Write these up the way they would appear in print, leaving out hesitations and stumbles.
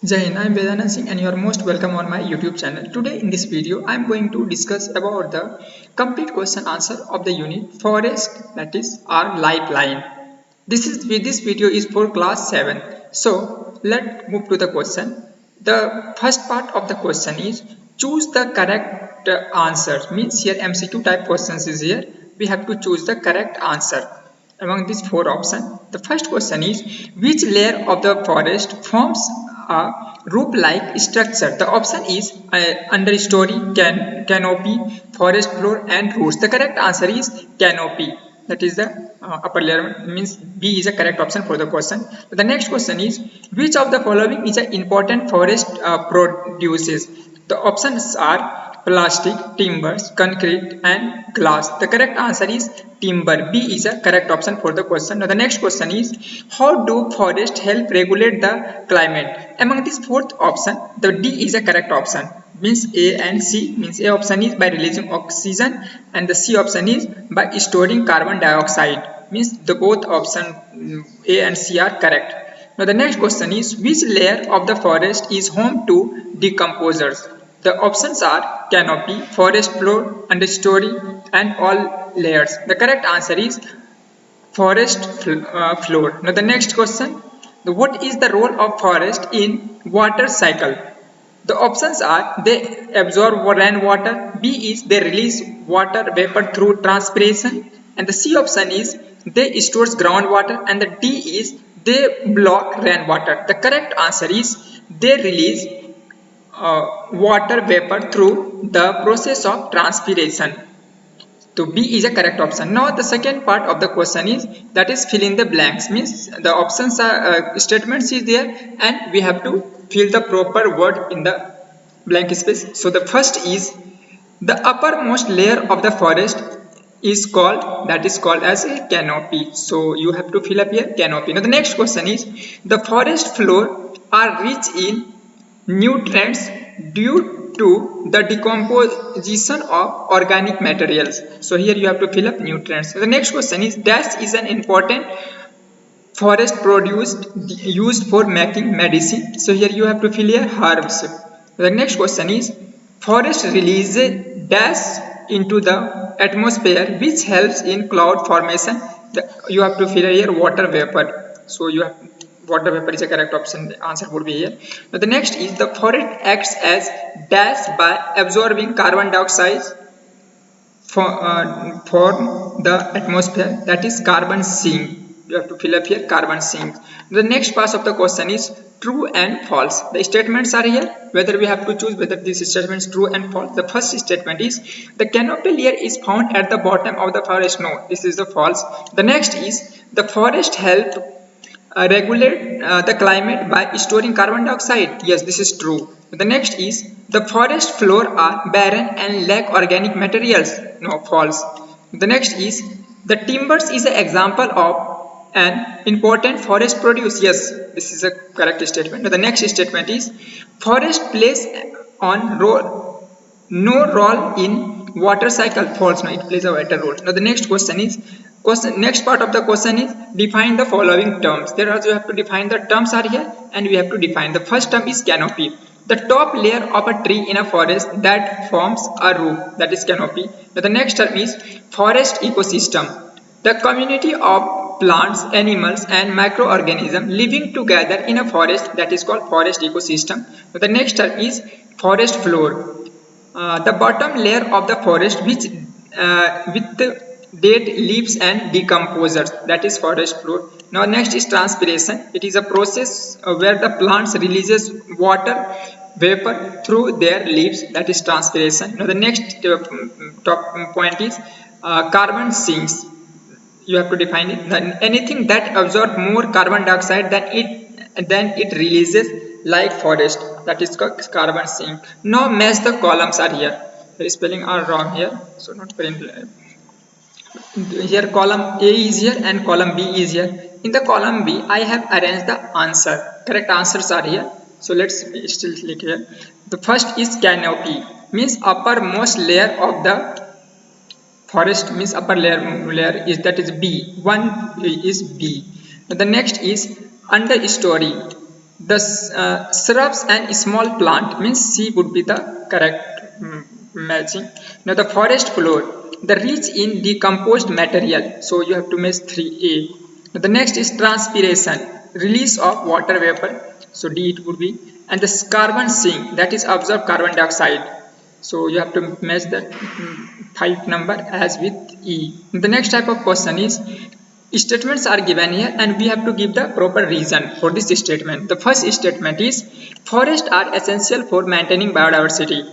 Jai Hind, I am Vedana Singh and you are most welcome on my YouTube channel. Today in this video I am going to discuss about the complete question answer of the unit forest, that is our lifeline. This video is for class 7. So let's move to the question. The first part of the question is choose the correct answer. Means here MCQ type questions is here. We have to choose the correct answer among these four options. The first question is which layer of the forest forms a roof-like structure? The option is understory, canopy, forest floor, and roots. The correct answer is canopy. That is the upper layer. Means B is a correct option for the question. The next question is which of the following is an important forest produces? The options are plastic, timbers, concrete, and glass. The correct answer is timber. B is a correct option for the question. Now the next question is how do forests help regulate the climate? Among this fourth option, the D is a correct option. Means A and C. Means A option is by releasing oxygen and the C option is by storing carbon dioxide. Means the both option A and C are correct. Now the next question is which layer of the forest is home to decomposers? The options are canopy, forest floor, understory, and all layers. The correct answer is forest floor. Now the next question, what is the role of forest in water cycle? The options are they absorb rainwater, B is they release water vapor through transpiration, and the C option is they stores groundwater, and the D is they block rainwater. The correct answer is they release water vapor through the process of transpiration. So B is a correct option. Now the second part of the question is that is fill in the blanks. Means the options are statements is there and we have to fill the proper word in the blank space. So the first is the uppermost layer of the forest is called as a canopy. So you have to fill up here canopy. Now the next question is the forest floor are rich in nutrients due to the decomposition of organic materials. So here you have to fill up nutrients. The next question is dash is an important forest produced used for making medicine. So here you have to fill here herbs. The next question is forest releases dash into the atmosphere which helps in cloud formation. You have to fill here water vapor. So you have water vapor is a correct option. The answer would be here. Now the next is the forest acts as dash by absorbing carbon dioxide for the atmosphere, that is carbon sink. You have to fill up here carbon sink. The next part of the question is true and false. The statements are here whether we have to choose whether this statement is true and false. The first statement is the canopy layer is found at the bottom of the forest. No, this is the false. The next is the forest help regulate the climate by storing carbon dioxide. Yes, this is true. The next is the forest floor are barren and lack organic materials. No, false. The next is the timbers is an example of an important forest produce. Yes, this is a correct statement. Now, the next statement is forest plays on no role in water cycle. False. No, it plays a vital role. Now the next question is next part of the question is define the following terms. There also you have to define the terms are here and we have to define. The first term is canopy. The top layer of a tree in a forest that forms a roof, that is canopy. Now the next term is forest ecosystem. The community of plants, animals and microorganisms living together in a forest, that is called forest ecosystem. Now the next term is forest floor. The bottom layer of the forest which with the dead leaves and decomposers, that is forest floor. Now next is transpiration. It is a process where the plants releases water vapor through their leaves, that is transpiration. Now the next top point is carbon sinks. You have to define it. Then anything that absorbs more carbon dioxide than it releases, like forest, that is called carbon sink. Now match the columns are here. The spelling are wrong here, so not print. Here column A is here and column B is here. In the column B I have arranged the answer. Correct answers are here. So let's still click here. The first is canopy, means uppermost layer of the forest, means upper layer is, that is B. One is B. The next is understory. The shrubs and small plant means C would be the correct matching. Now the forest floor, the rich in decomposed material. So you have to match 3A. Now the next is transpiration, release of water vapor. So D it would be. And the carbon sink, that is absorb carbon dioxide. So you have to match the 5 number as with E. The next type of question is statements are given here and we have to give the proper reason for this statement. The first statement is forests are essential for maintaining biodiversity.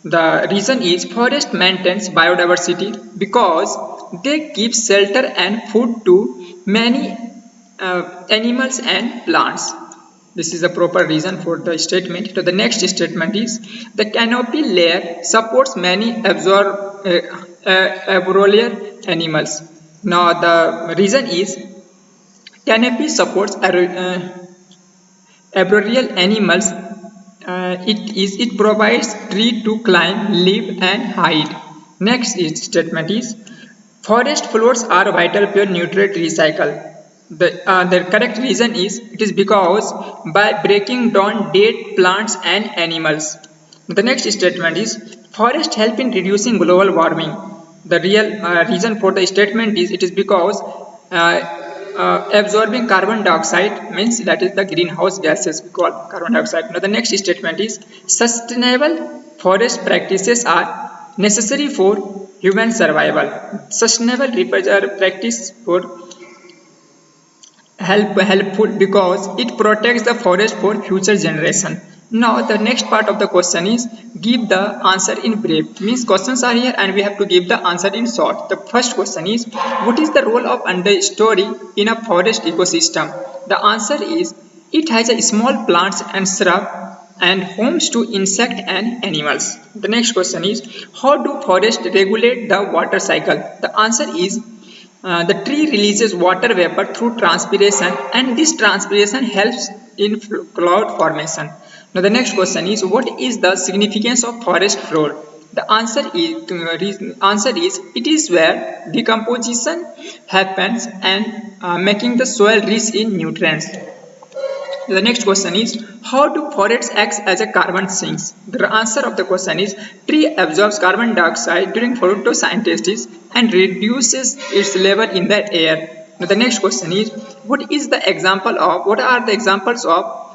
The reason is forest maintains biodiversity because they give shelter and food to many animals and plants. This is the proper reason for the statement. So the next statement is the canopy layer supports many arboreal animals. Now the reason is canopy supports arboreal animals. It provides tree to climb, live and hide. Next statement is forest floors are vital for nutrient recycle. The correct reason is it is because by breaking down dead plants and animals. The next statement is forest help in reducing global warming. The real reason for the statement is it is because absorbing carbon dioxide means that is the greenhouse gases we call carbon dioxide. Now the next statement is sustainable forest practices are necessary for human survival. Sustainable practice for helpful because it protects the forest for future generation. Now the next part of the question is give the answer in brief. Means questions are here and we have to give the answer in short. The first question is what is the role of understory in a forest ecosystem? The answer is it has a small plants and shrub and homes to insect and animals. The next question is how do forests regulate the water cycle? The answer is the tree releases water vapor through transpiration and this transpiration helps in cloud formation. Now the next question is what is the significance of forest floor? The answer is it is where decomposition happens and making the soil rich in nutrients. The next question is how do forests act as a carbon sinks? The answer of the question is tree absorbs carbon dioxide during photosynthesis and reduces its level in the air. Now the next question is what are the examples of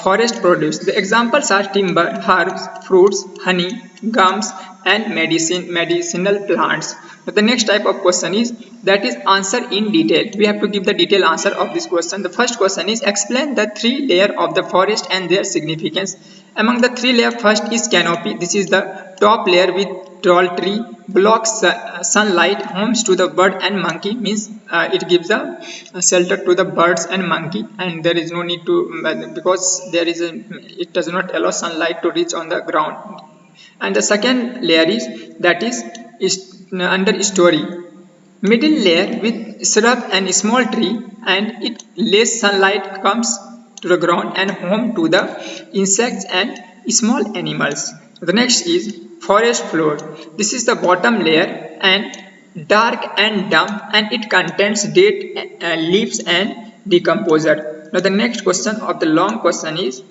forest produce? The examples are timber, herbs, fruits, honey, gums and medicinal plants. Now the next type of question is that is answer in detail. We have to give the detailed answer of this question. The first question is explain the 3 layers of the forest and their significance. Among the 3 layers, first is canopy. This is the top layer with tall tree, blocks sunlight, homes to the bird and monkey, means it gives a shelter to the birds and monkey, and there is no need to because it does not allow sunlight to reach on the ground. And the second layer is understory, middle layer with shrub and small tree and it less sunlight comes to the ground and home to the insects and small animals. The next is forest floor. This is the bottom layer and dark and damp and it contains dead leaves and decomposer. Now the next question of the long question is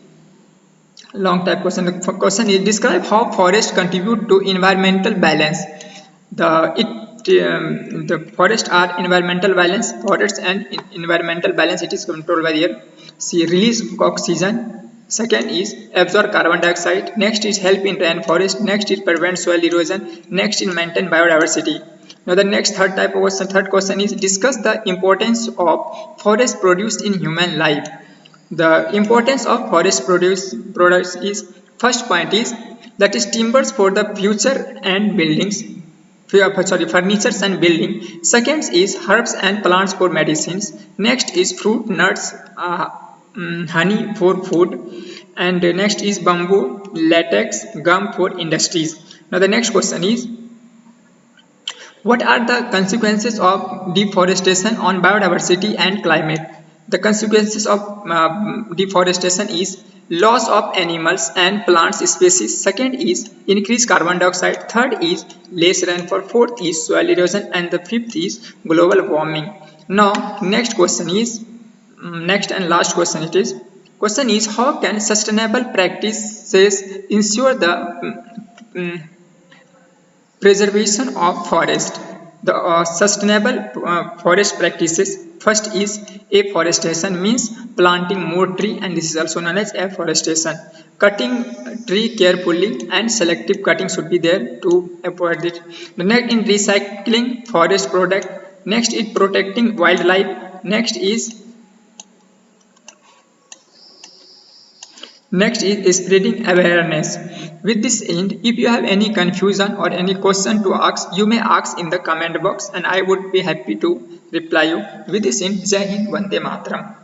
long type question. The question is describe how forests contribute to environmental balance. The forests are environmental balance. Forests and environmental balance it is controlled by here. See release oxygen. Second is absorb carbon dioxide. Next is help in rainforest. Next is prevent soil erosion. Next is maintain biodiversity. Now the next third question is discuss the importance of forest produced in human life. The importance of forest products is first point is that is timbers for the future and buildings. Furnitures and building. Second is herbs and plants for medicines. Next is fruit, nuts, honey for food. And next is bamboo, latex, gum for industries. Now the next question is what are the consequences of deforestation on biodiversity and climate? The consequences of deforestation is loss of animals and plants species. Second is increased carbon dioxide. Third is less rainfall. Fourth is soil erosion and the fifth is global warming. Now next question is next and last question it is Question is, how can sustainable practices ensure the preservation of forest? The sustainable forest practices, first is afforestation, means planting more tree, and this is also known as afforestation. Cutting tree carefully and selective cutting should be there to avoid it. The next in recycling forest product. Next is protecting wildlife. Next is spreading awareness. With this end, if you have any confusion or any question to ask, you may ask in the comment box and I would be happy to reply you. With this end, Jai Hind, Vande Mataram.